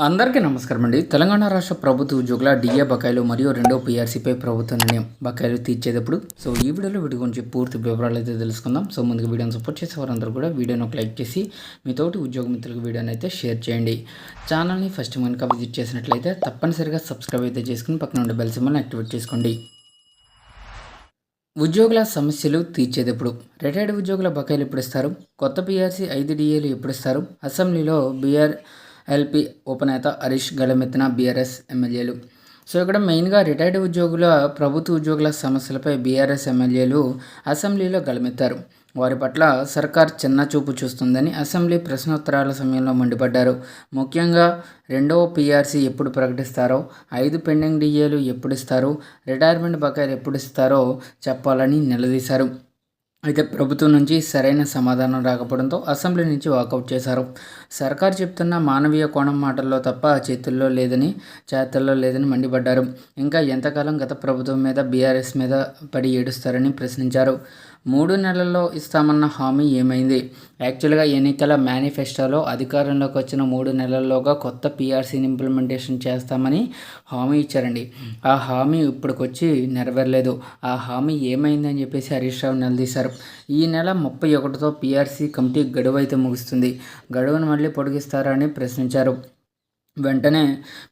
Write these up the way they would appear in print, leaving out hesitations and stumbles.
అందరికీ నమస్కారం అండి. తెలంగాణ రాష్ట్ర ప్రభుత్వ ఉద్యోగుల డిఏ బకాయిలు మరియు రెండో పీఆర్సీపై ప్రభుత్వ నిర్ణయం బకాయిలు తీర్చేటప్పుడు ఈ వీడియోలో వీటి గురించి పూర్తి వివరాలు అయితే తెలుసుకుందాం. ముందుగా వీడియోని సపోర్ట్ చేసే వారందరూ కూడా వీడియోని ఒక లైక్ చేసి మీతోటి ఉద్యోగ మిత్రులకు వీడియోని అయితే షేర్ చేయండి. ఛానల్ని ఫస్ట్ కనుక విజిట్ చేసినట్లయితే తప్పనిసరిగా సబ్స్క్రైబ్ అయితే చేసుకుని పక్కన ఉండే బెల్ సింబల్ని యాక్టివేట్ చేసుకోండి. ఉద్యోగుల సమస్యలు తీర్చేటప్పుడు రిటైర్డ్ ఉద్యోగుల బకాయిలు ఎప్పుడు ఇస్తారు? కొత్త పీఆర్సీ 5 డిఏలు ఎప్పుడు ఇస్తారు? అసెంబ్లీలో ఎల్పీ ఉపనేత హరీష్ గళమెత్తిన బీఆర్ఎస్ ఎమ్మెల్యేలు. ఇక్కడ మెయిన్గా రిటైర్డ్ ఉద్యోగుల ప్రభుత్వ ఉద్యోగుల సమస్యలపై బీఆర్ఎస్ ఎమ్మెల్యేలు అసెంబ్లీలో గళమెత్తారు. వారి పట్ల సర్కార్ చిన్న చూపు చూస్తుందని అసెంబ్లీ ప్రశ్నోత్తరాల సమయంలో మండిపడ్డారు. ముఖ్యంగా రెండవ పీఆర్సీ ఎప్పుడు ప్రకటిస్తారో, 5 పెండింగ్ డిఏలు ఎప్పుడు ఇస్తారో, రిటైర్మెంట్ బకాయిలు ఎప్పుడు ఇస్తారో చెప్పాలని నిలదీశారు. అయితే ప్రభుత్వం నుంచి సరైన సమాధానం రాకపోవడంతో అసెంబ్లీ నుంచి వాకౌట్ చేశారు. సర్కారు చెప్తున్న మానవీయ కోణం మాటల్లో తప్ప చేతుల్లో లేదని మండిపడ్డారు. ఇంకా ఎంతకాలం గత ప్రభుత్వం మీద బీఆర్ఎస్ మీద పడి ఏడుస్తారని ప్రశ్నించారు. 3 నెలల్లో ఇస్తామన్న హామీ ఏమైంది? యాక్చువల్గా ఎన్నికల మేనిఫెస్టోలో అధికారంలోకి వచ్చిన 3 నెలల్లోగా కొత్త పీఆర్సీని ఇంప్లిమెంటేషన్ చేస్తామని హామీ ఇచ్చారండి. ఆ హామీ ఇప్పటికొచ్చి నెరవేరలేదు. ఆ హామీ ఏమైందని చెప్పేసి హరీష్ రావు నిలదీశారు. ఈ నెల 31తో పీఆర్సీ కమిటీ గడువు అయితే ముగుస్తుంది. గడువును మళ్ళీ పొడిగిస్తారని ప్రశ్నించారు. వెంటనే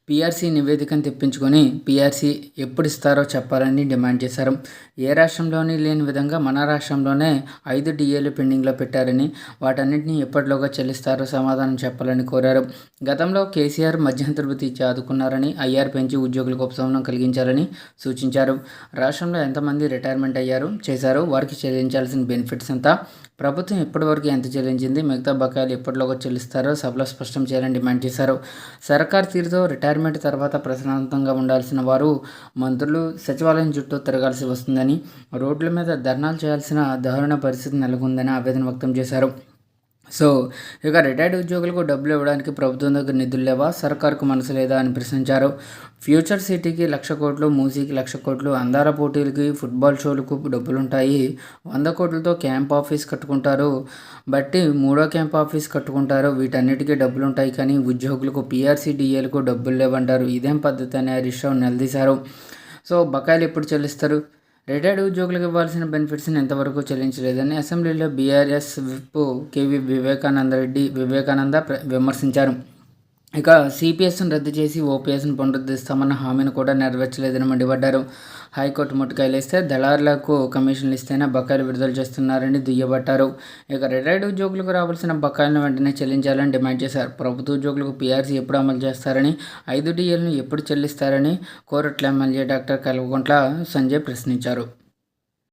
పీఆర్సీ నివేదికను తెప్పించుకొని పీఆర్సీ ఎప్పుడు ఇస్తారో చెప్పాలని డిమాండ్ చేశారు. ఏ రాష్ట్రంలోని లేని విధంగా మన రాష్ట్రంలోనే 5 డిఏలు పెండింగ్లో పెట్టారని, వాటన్నింటినీ ఎప్పటిలోగా చెల్లిస్తారో సమాధానం చెప్పాలని కోరారు. గతంలో కేసీఆర్ మధ్యంతర వృత్తి ఇచ్చి ఆదుకున్నారని, ఐఆర్ పెంచి ఉద్యోగులకు ఉపశమనం కలిగించాలని సూచించారు. రాష్ట్రంలో ఎంతమంది రిటైర్మెంట్ చేశారు, వారికి చెల్లించాల్సిన బెనిఫిట్స్ ఎంత, ప్రభుత్వం ఇప్పటివరకు ఎంత చెల్లించింది, మిగతా బకాయిలు ఎప్పటిలోగా చెల్లిస్తారో సభలో స్పష్టం చేయాలని డిమాండ్ చేశారు. సర్కార్ తీరుతో రిటైర్మెంట్ తర్వాత ప్రశాంతంగా ఉండాల్సిన వారు మంత్రులు సచివాలయం చుట్టూ తిరగాల్సి వస్తుందని, రోడ్ల మీద ధర్నాలు చేయాల్సిన దారుణ పరిస్థితి నెలకొందని ఆవేదన వ్యక్తం చేశారు. ఇక రిటైర్డ్ ఉద్యోగులకు డబ్బులు ఇవ్వడానికి ప్రభుత్వం దగ్గర నిధులు లేవా, సర్కారుకు మనసు లేదా అని ప్రశ్నించారు. ఫ్యూచర్ సిటీకి 1,00,000 కోట్లు, మూసీకి 1,00,000 కోట్లు, అందాల పోటీలకి, ఫుట్బాల్ షోలకు డబ్బులుంటాయి. 100 కోట్లతో క్యాంప్ ఆఫీస్ కట్టుకుంటారు, బట్టి 3వ క్యాంప్ ఆఫీస్ కట్టుకుంటారు. వీటన్నిటికీ డబ్బులుంటాయి, కానీ ఉద్యోగులకు పీఆర్సీ డిఏలకు డబ్బులు లేవంటారు. ఇదేం పద్ధతి అని హరీష్ రావు నిలదీశారు. బకాయిలు ఎప్పుడు చెల్లిస్తారు? రిటైర్డ్ ఉద్యోగులకు ఇవ్వాల్సిన బెనిఫిట్స్ని ఎంతవరకు చెల్లించలేదని అసెంబ్లీలో బీఆర్ఎస్ విప్ కేవీ వివేకానంద విమర్శించారు. ఇక సిపిఎస్ను రద్దు చేసి ఓపీఎస్ను పునరుద్ధరిస్తామన్న హామీని కూడా నెరవేర్చలేదని మండిపడ్డారు. హైకోర్టు ముట్టుకాయలేస్తే దళారులకు కమిషన్లు ఇస్తేనే బకాయిలు విడుదల చేస్తున్నారని దుయ్యబట్టారు. ఇక రిటైర్డ్ ఉద్యోగులకు రావాల్సిన బకాయిలను వెంటనే చెల్లించాలని డిమాండ్ చేశారు. ప్రభుత్వ ఉద్యోగులకు పీఆర్సీ ఎప్పుడు అమలు చేస్తారని, 5 డిఏలను ఎప్పుడు చెల్లిస్తారని కోరట్ల ఎమ్మెల్యే డాక్టర్ కల్వకుంట్ల సంజయ్ ప్రశ్నించారు.